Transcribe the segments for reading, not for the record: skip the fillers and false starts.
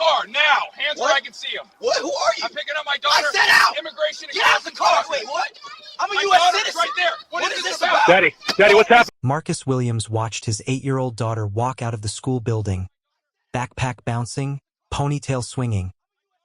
car, now! Hands where I can see them. What? Who are you? I'm picking up my daughter. I said out! Immigration and Get out the car! Wait, what? I'm a U.S. citizen. Right there. What is this about? Daddy, what's happening? Marcus Williams watched his 8-year-old daughter walk out of the school building, backpack bouncing, ponytail swinging,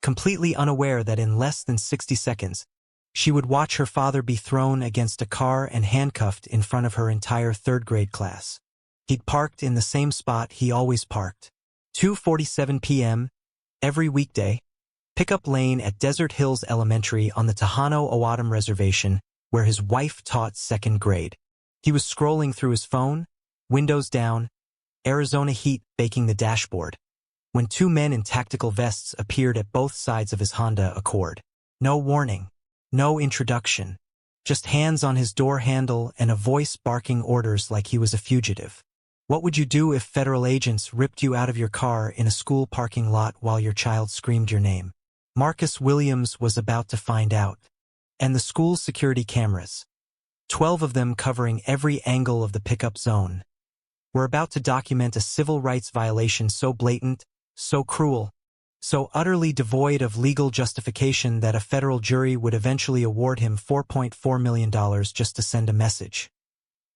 completely unaware that in less than 60 seconds, she would watch her father be thrown against a car and handcuffed in front of her entire third-grade class. He'd parked in the same spot he always parked. 2:47 p.m. every weekday, pickup lane at Desert Hills Elementary on the Tohono O'odham Reservation, where his wife taught 2nd grade. He was scrolling through his phone, windows down, Arizona heat baking the dashboard, when 2 men in tactical vests appeared at both sides of his Honda Accord. No warning, no introduction, just hands on his door handle and a voice barking orders like he was a fugitive. What would you do if federal agents ripped you out of your car in a school parking lot while your child screamed your name? Marcus Williams was about to find out. And the school's security cameras, 12 of them covering every angle of the pickup zone, were about to document a civil rights violation so blatant, so cruel, so utterly devoid of legal justification that a federal jury would eventually award him $4.4 million just to send a message.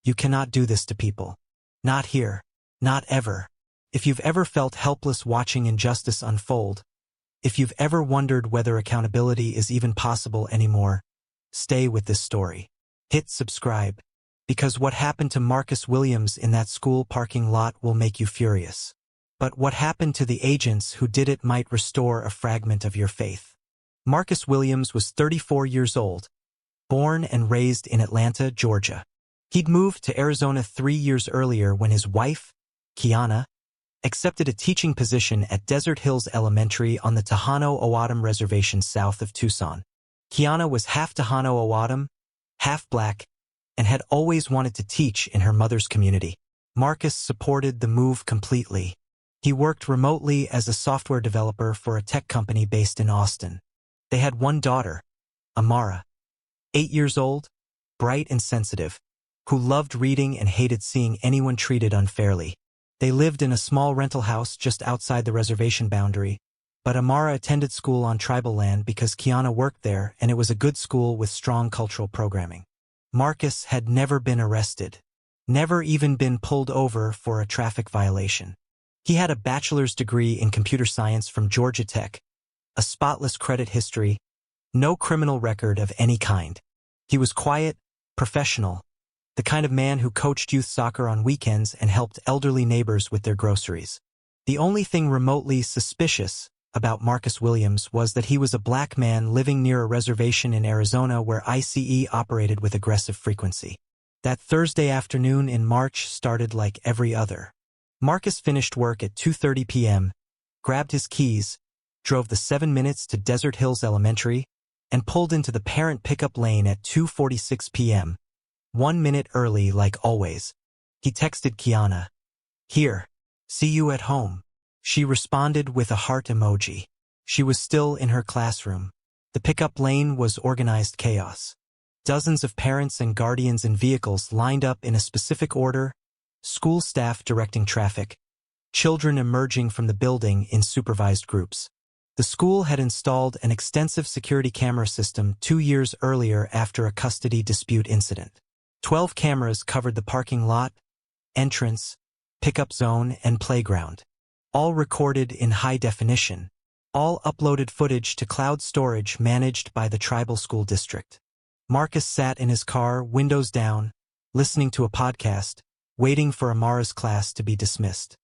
You cannot do this to people. Not here. Not ever. If you've ever felt helpless watching injustice unfold, if you've ever wondered whether accountability is even possible anymore, stay with this story. Hit subscribe, because what happened to Marcus Williams in that school parking lot will make you furious. But what happened to the agents who did it might restore a fragment of your faith. Marcus Williams was 34 years old, born and raised in Atlanta, Georgia. He'd moved to Arizona 3 years earlier when his wife, Kiana, accepted a teaching position at Desert Hills Elementary on the Tohono O'odham Reservation south of Tucson. Kiana was half Tohono O'odham, half black, and had always wanted to teach in her mother's community. Marcus supported the move completely. He worked remotely as a software developer for a tech company based in Austin. They had one daughter, Amara, 8 years old, bright and sensitive, who loved reading and hated seeing anyone treated unfairly. They lived in a small rental house just outside the reservation boundary, but Amara attended school on tribal land because Kiana worked there and it was a good school with strong cultural programming. Marcus had never been arrested, never even been pulled over for a traffic violation. He had a bachelor's degree in computer science from Georgia Tech, a spotless credit history, no criminal record of any kind. He was quiet, professional, the kind of man who coached youth soccer on weekends and helped elderly neighbors with their groceries. The only thing remotely suspicious about Marcus Williams was that he was a black man living near a reservation in Arizona where ICE operated with aggressive frequency. That Thursday afternoon in March started like every other. Marcus finished work at 2:30 p.m., grabbed his keys, drove the 7 minutes to Desert Hills Elementary, and pulled into the parent pickup lane at 2:46 p.m., 1 minute early like always. He texted Kiana, "Here, see you at home." She responded with a heart emoji. She was still in her classroom. The pickup lane was organized chaos. Dozens of parents and guardians in vehicles lined up in a specific order, school staff directing traffic, children emerging from the building in supervised groups. The school had installed an extensive security camera system 2 years earlier after a custody dispute incident. 12 cameras covered the parking lot, entrance, pickup zone, and playground. All recorded in high definition. All uploaded footage to cloud storage managed by the tribal school district. Marcus sat in his car, windows down, listening to a podcast, waiting for Amara's class to be dismissed.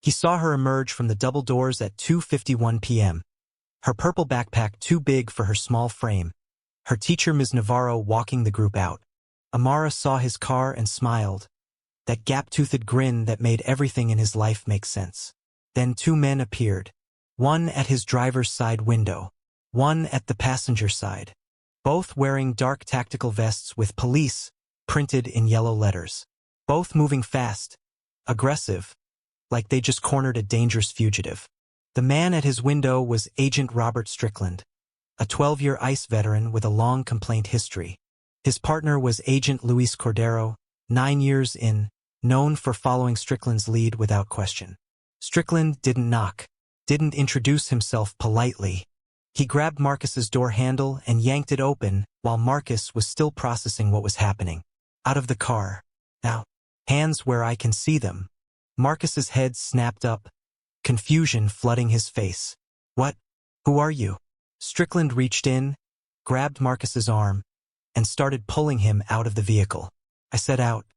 He saw her emerge from the double doors at 2:51 p.m., her purple backpack too big for her small frame, her teacher Ms. Navarro walking the group out. Amara saw his car and smiled, that gap-toothed grin that made everything in his life make sense. Then 2 men appeared, one at his driver's side window, one at the passenger side, both wearing dark tactical vests with police printed in yellow letters, both moving fast, aggressive, like they just cornered a dangerous fugitive. The man at his window was Agent Robert Strickland, a 12-year ICE veteran with a long complaint history. His partner was Agent Luis Cordero, 9 years in, known for following Strickland's lead without question. Strickland didn't knock, didn't introduce himself politely. He grabbed Marcus's door handle and yanked it open while Marcus was still processing what was happening. Out of the car. Now, hands where I can see them. Marcus's head snapped up, confusion flooding his face. What? Who are you? Strickland reached in, grabbed Marcus's arm, and started pulling him out of the vehicle. I said out.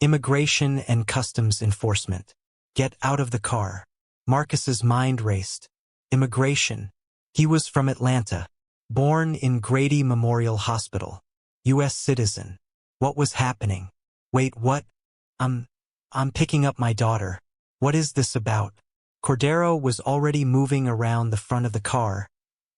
Immigration and Customs Enforcement. Get out of the car. Marcus's mind raced. Immigration. He was from Atlanta. Born in Grady Memorial Hospital. U.S. citizen. What was happening? Wait, what? I'm picking up my daughter. What is this about? Cordero was already moving around the front of the car,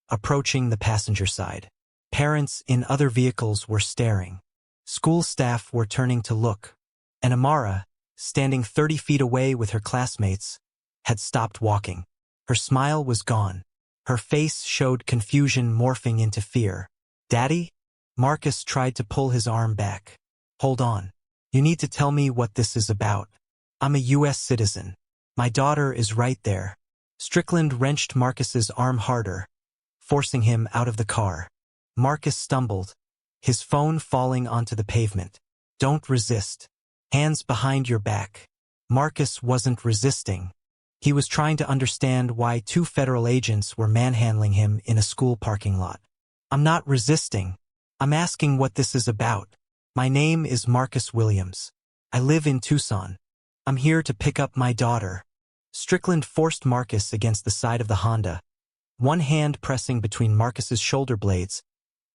approaching the passenger side. Parents in other vehicles were staring. School staff were turning to look. And Amara, standing 30 feet away with her classmates, had stopped walking. Her smile was gone. Her face showed confusion morphing into fear. Daddy? Marcus tried to pull his arm back. Hold on. You need to tell me what this is about. I'm a U.S. citizen. My daughter is right there. Strickland wrenched Marcus's arm harder, forcing him out of the car. Marcus stumbled, his phone falling onto the pavement. Don't resist. Hands behind your back. Marcus wasn't resisting. He was trying to understand why 2 federal agents were manhandling him in a school parking lot. I'm not resisting. I'm asking what this is about. My name is Marcus Williams. I live in Tucson. I'm here to pick up my daughter. Strickland forced Marcus against the side of the Honda, one hand pressing between Marcus's shoulder blades,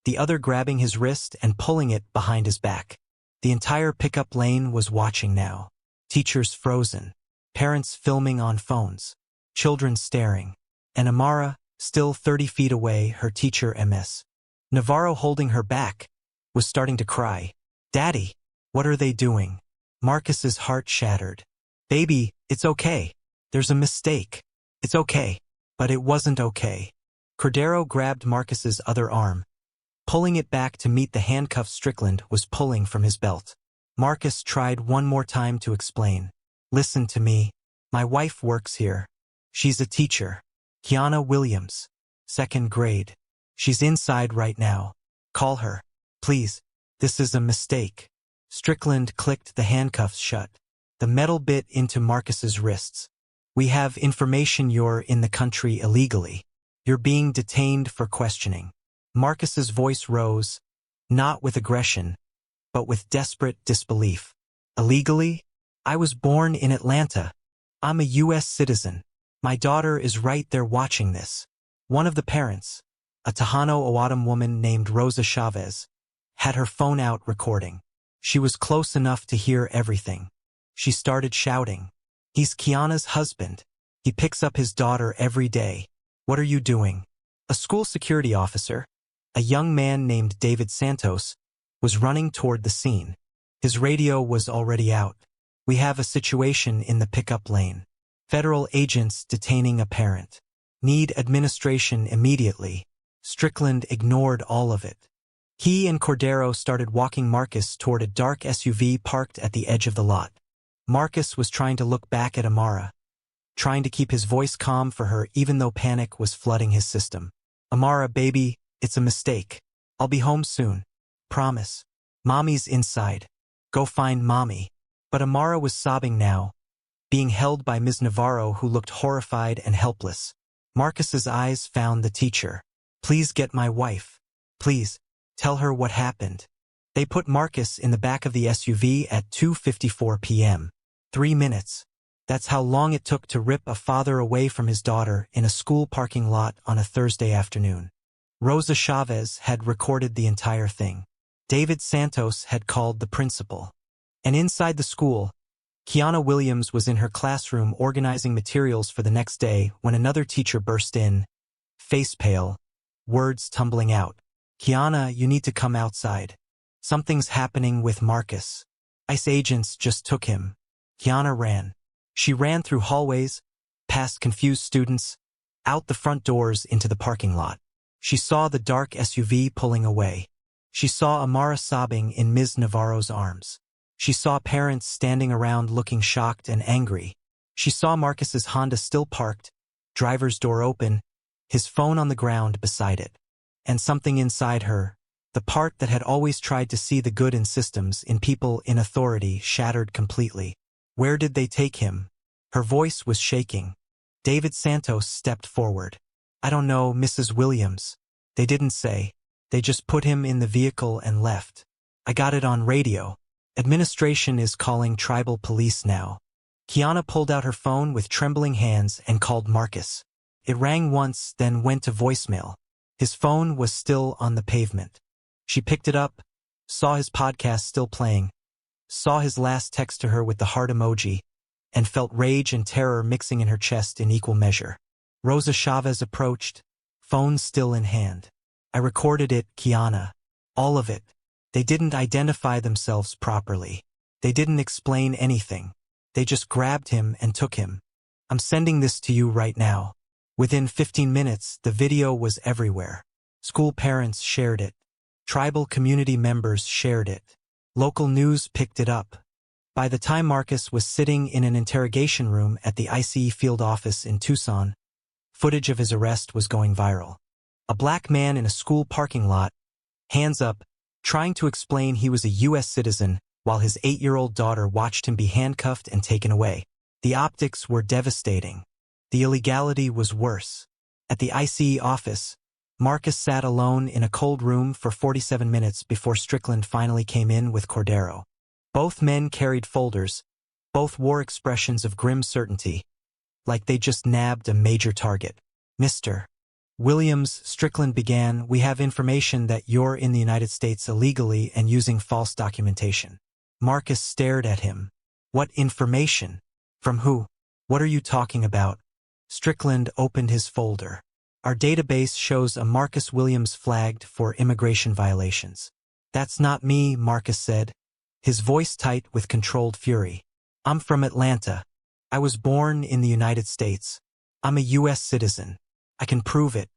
the other grabbing his wrist and pulling it behind his back. The entire pickup lane was watching now. Teachers frozen, parents filming on phones, children staring, and Amara, still 30 feet away, her teacher Ms. Navarro holding her back, was starting to cry. Daddy, what are they doing? Marcus's heart shattered. Baby, it's okay. There's a mistake. It's okay. But it wasn't okay. Cordero grabbed Marcus's other arm, pulling it back to meet the handcuffs Strickland was pulling from his belt. Marcus tried one more time to explain. Listen to me. My wife works here. She's a teacher. Kiana Williams. 2nd grade. She's inside right now. Call her. Please. This is a mistake. Strickland clicked the handcuffs shut, the metal bit into Marcus's wrists. We have information you're in the country illegally. You're being detained for questioning. Marcus's voice rose, not with aggression, but with desperate disbelief. Illegally? I was born in Atlanta. I'm a U.S. citizen. My daughter is right there watching this. One of the parents, a Tohono O'odham woman named Rosa Chavez, had her phone out recording. She was close enough to hear everything. She started shouting. He's Kiana's husband. He picks up his daughter every day. What are you doing? A school security officer, a young man named David Santos, was running toward the scene. His radio was already out. We have a situation in the pickup lane. Federal agents detaining a parent. Need administration immediately. Strickland ignored all of it. He and Cordero started walking Marcus toward a dark SUV parked at the edge of the lot. Marcus was trying to look back at Amara, trying to keep his voice calm for her even though panic was flooding his system. Amara, baby, it's a mistake. I'll be home soon. Promise. Mommy's inside. Go find Mommy. But Amara was sobbing now, being held by Ms. Navarro, who looked horrified and helpless. Marcus's eyes found the teacher. Please get my wife. Please. Tell her what happened. They put Marcus in the back of the SUV at 2:54 p.m. 3 minutes. That's how long it took to rip a father away from his daughter in a school parking lot on a Thursday afternoon. Rosa Chavez had recorded the entire thing. David Santos had called the principal. And inside the school, Kiana Williams was in her classroom organizing materials for the next day when another teacher burst in, face pale, words tumbling out. Kiana, you need to come outside. Something's happening with Marcus. ICE agents just took him. Kiana ran. She ran through hallways, past confused students, out the front doors into the parking lot. She saw the dark SUV pulling away. She saw Amara sobbing in Ms. Navarro's arms. She saw parents standing around looking shocked and angry. She saw Marcus's Honda still parked, driver's door open, his phone on the ground beside it. And something inside her, the part that had always tried to see the good in systems, in people, in authority, shattered completely. Where did they take him? Her voice was shaking. David Santos stepped forward. I don't know, Mrs. Williams. They didn't say. They just put him in the vehicle and left. I got it on radio. Administration is calling tribal police now. Kiana pulled out her phone with trembling hands and called Marcus. It rang once, then went to voicemail. His phone was still on the pavement. She picked it up, saw his podcast still playing, saw his last text to her with the heart emoji, and felt rage and terror mixing in her chest in equal measure. Rosa Chavez approached, phone still in hand. I recorded it, Kiana. All of it. They didn't identify themselves properly. They didn't explain anything. They just grabbed him and took him. I'm sending this to you right now. Within 15 minutes, the video was everywhere. School parents shared it. Tribal community members shared it. Local news picked it up. By the time Marcus was sitting in an interrogation room at the ICE field office in Tucson, footage of his arrest was going viral. A black man in a school parking lot, hands up, trying to explain he was a U.S. citizen while his 8-year-old daughter watched him be handcuffed and taken away. The optics were devastating. The illegality was worse. At the ICE office, Marcus sat alone in a cold room for 47 minutes before Strickland finally came in with Cordero. Both men carried folders. Both wore expressions of grim certainty, like they just nabbed a major target. Mr. Williams, Strickland began, we have information that you're in the United States illegally and using false documentation. Marcus stared at him. What information? From who? What are you talking about? Strickland opened his folder. Our database shows a Marcus Williams flagged for immigration violations. That's not me, Marcus said, his voice tight with controlled fury. I'm from Atlanta. I was born in the United States. I'm a U.S. citizen. I can prove it.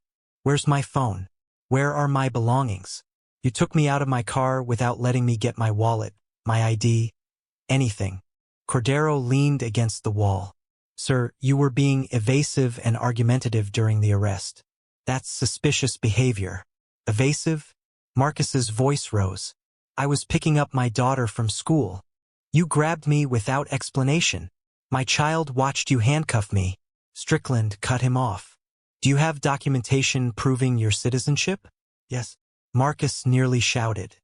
Where's my phone? Where are my belongings? You took me out of my car without letting me get my wallet, my ID, anything. Cordero leaned against the wall. Sir, you were being evasive and argumentative during the arrest. That's suspicious behavior. Evasive? Marcus's voice rose. I was picking up my daughter from school. You grabbed me without explanation. My child watched you handcuff me. Strickland cut him off. Do you have documentation proving your citizenship? Yes. Marcus nearly shouted.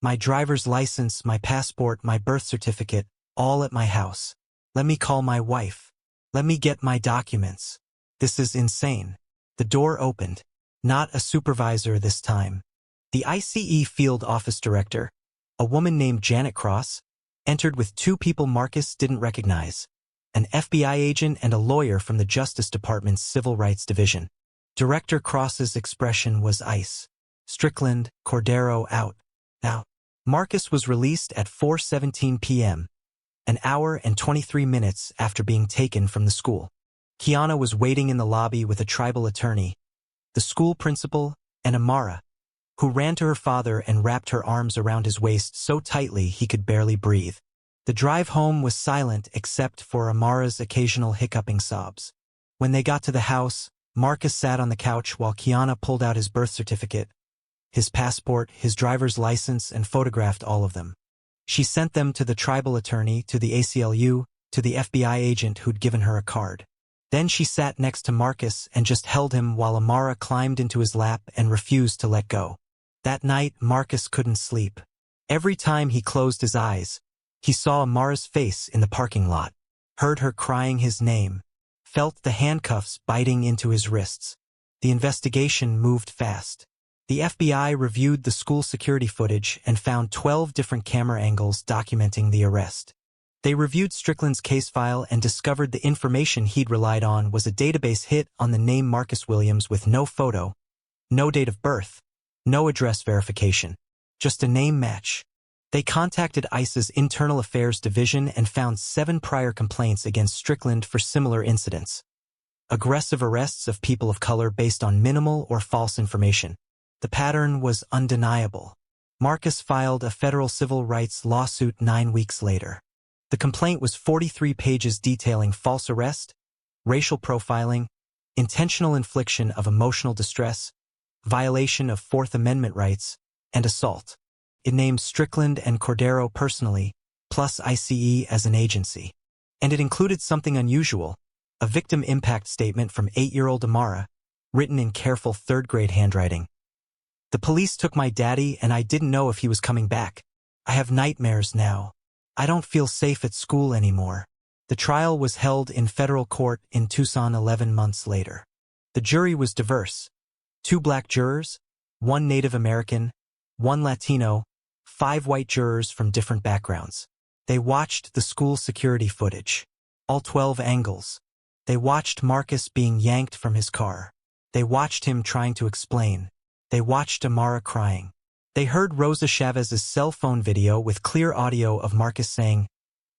My driver's license, my passport, my birth certificate, all at my house. Let me call my wife. Let me get my documents. This is insane. The door opened. Not a supervisor this time. The ICE field office director, a woman named Janet Cross, entered with 2 people Marcus didn't recognize. An FBI agent and a lawyer from the Justice Department's Civil Rights Division. Director Cross's expression was ice. Strickland, Cordero out. Now, Marcus was released at 4:17 p.m., an hour and 23 minutes after being taken from the school. Kiana was waiting in the lobby with a tribal attorney, the school principal, and Amara, who ran to her father and wrapped her arms around his waist so tightly he could barely breathe. The drive home was silent except for Amara's occasional hiccuping sobs. When they got to the house, Marcus sat on the couch while Kiana pulled out his birth certificate, his passport, his driver's license, and photographed all of them. She sent them to the tribal attorney, to the ACLU, to the FBI agent who'd given her a card. Then she sat next to Marcus and just held him while Amara climbed into his lap and refused to let go. That night, Marcus couldn't sleep. Every time he closed his eyes, he saw Amara's face in the parking lot, heard her crying his name, felt the handcuffs biting into his wrists. The investigation moved fast. The FBI reviewed the school security footage and found 12 different camera angles documenting the arrest. They reviewed Strickland's case file and discovered the information he'd relied on was a database hit on the name Marcus Williams with no photo, no date of birth, no address verification, just a name match. They contacted ICE's Internal Affairs Division and found 7 prior complaints against Strickland for similar incidents. Aggressive arrests of people of color based on minimal or false information. The pattern was undeniable. Marcus filed a federal civil rights lawsuit 9 weeks later. The complaint was 43 pages detailing false arrest, racial profiling, intentional infliction of emotional distress, violation of Fourth Amendment rights, and assault. It named Strickland and Cordero personally, plus ICE as an agency. And it included something unusual, a victim impact statement from 8-year-old Amara, written in careful third-grade handwriting. The police took my daddy and I didn't know if he was coming back. I have nightmares now. I don't feel safe at school anymore. The trial was held in federal court in Tucson 11 months later. The jury was diverse. 2 black jurors, 1 Native American, 1 Latino, 5 white jurors from different backgrounds. They watched the school security footage. All 12 angles. They watched Marcus being yanked from his car. They watched him trying to explain. They watched Amara crying. They heard Rosa Chavez's cell phone video with clear audio of Marcus saying,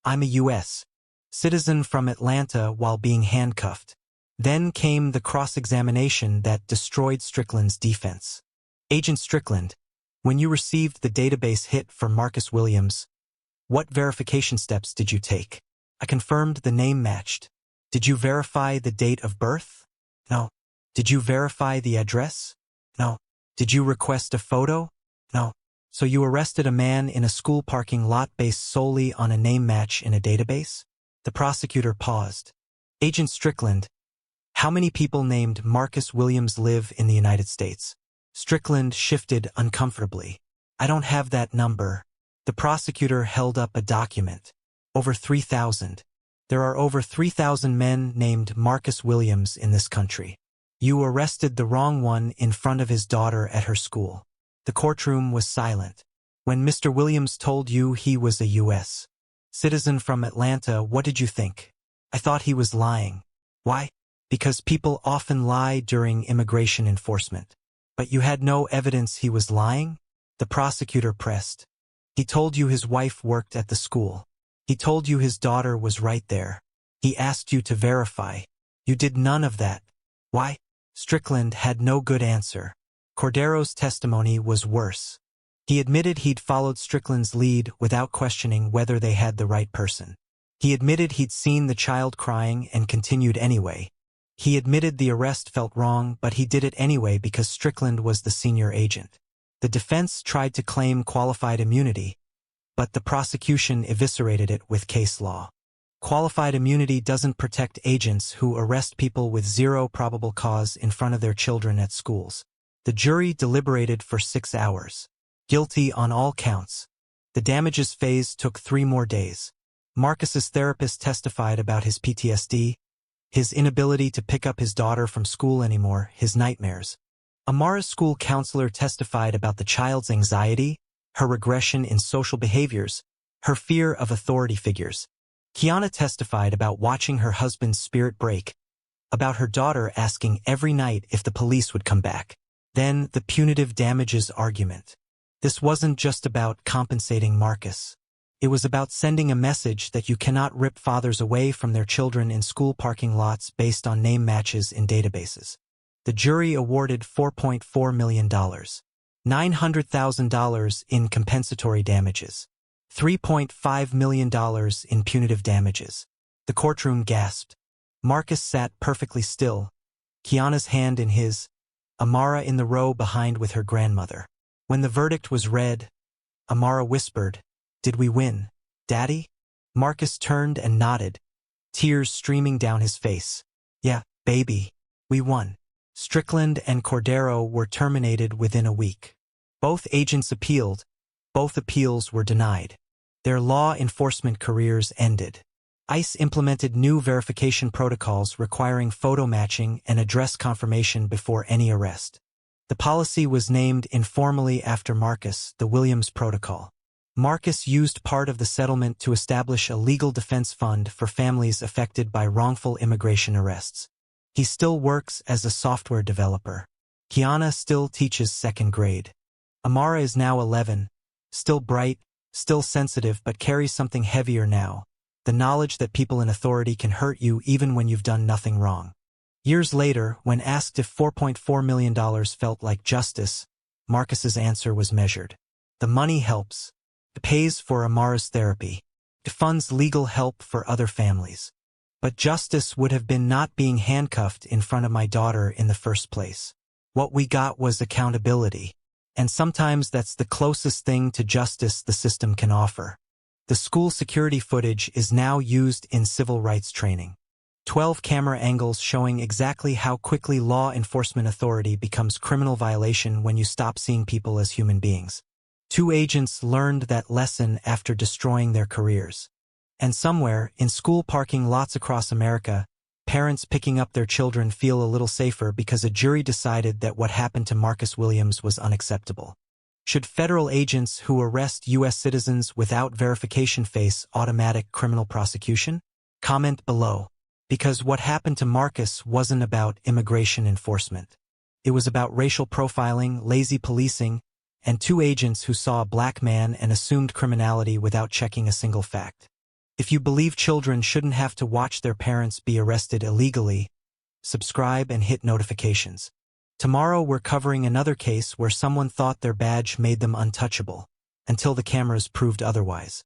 "I'm a U.S. citizen from Atlanta," while being handcuffed. Then came the cross-examination that destroyed Strickland's defense. Agent Strickland, when you received the database hit for Marcus Williams, what verification steps did you take? I confirmed the name matched. Did you verify the date of birth? No. Did you verify the address? No. Did you request a photo? No. So you arrested a man in a school parking lot based solely on a name match in a database? The prosecutor paused. Agent Strickland, how many people named Marcus Williams live in the United States? Strickland shifted uncomfortably. I don't have that number. The prosecutor held up a document. Over 3,000. There are over 3,000 men named Marcus Williams in this country. You arrested the wrong one in front of his daughter at her school. The courtroom was silent. When Mr. Williams told you he was a U.S. citizen from Atlanta, what did you think? I thought he was lying. Why? Because people often lie during immigration enforcement. But you had no evidence he was lying? The prosecutor pressed. He told you his wife worked at the school. He told you his daughter was right there. He asked you to verify. You did none of that. Why? Strickland had no good answer. Cordero's testimony was worse. He admitted he'd followed Strickland's lead without questioning whether they had the right person. He admitted he'd seen the child crying and continued anyway. He admitted the arrest felt wrong, but he did it anyway because Strickland was the senior agent. The defense tried to claim qualified immunity, but the prosecution eviscerated it with case law. Qualified immunity doesn't protect agents who arrest people with zero probable cause in front of their children at schools. The jury deliberated for 6 hours. Guilty on all counts. The damages phase took 3 more days. Marcus's therapist testified about his PTSD, his inability to pick up his daughter from school anymore, his nightmares. Amara's school counselor testified about the child's anxiety, her regression in social behaviors, her fear of authority figures. Kiana testified about watching her husband's spirit break, about her daughter asking every night if the police would come back. Then the punitive damages argument. This wasn't just about compensating Marcus. It was about sending a message that you cannot rip fathers away from their children in school parking lots based on name matches in databases. The jury awarded $4.4 million, $900,000 in compensatory damages, $3.5 million in punitive damages. The courtroom gasped. Marcus sat perfectly still, Kiana's hand in his, Amara in the row behind with her grandmother. When the verdict was read, Amara whispered, "Did we win, Daddy?" Marcus turned and nodded, tears streaming down his face. "Yeah, baby, we won." Strickland and Cordero were terminated within a week. Both agents appealed. Both appeals were denied. Their law enforcement careers ended. ICE implemented new verification protocols requiring photo matching and address confirmation before any arrest. The policy was named informally after Marcus, the Williams Protocol. Marcus used part of the settlement to establish a legal defense fund for families affected by wrongful immigration arrests. He still works as a software developer. Kiana still teaches 2nd grade. Amara is now 11, still bright, still sensitive, but carries something heavier now. The knowledge that people in authority can hurt you even when you've done nothing wrong. Years later, when asked if $4.4 million felt like justice, Marcus's answer was measured. The money helps. It pays for Amara's therapy. It funds legal help for other families. But justice would have been not being handcuffed in front of my daughter in the first place. What we got was accountability. And sometimes that's the closest thing to justice the system can offer. The school security footage is now used in civil rights training. 12 camera angles showing exactly how quickly law enforcement authority becomes criminal violation when you stop seeing people as human beings. 2 agents learned that lesson after destroying their careers. And somewhere, in school parking lots across America, parents picking up their children feel a little safer because a jury decided that what happened to Marcus Williams was unacceptable. Should federal agents who arrest U.S. citizens without verification face automatic criminal prosecution? Comment below. Because what happened to Marcus wasn't about immigration enforcement. It was about racial profiling, lazy policing, and 2 agents who saw a black man and assumed criminality without checking a single fact. If you believe children shouldn't have to watch their parents be arrested illegally, subscribe and hit notifications. Tomorrow we're covering another case where someone thought their badge made them untouchable, until the cameras proved otherwise.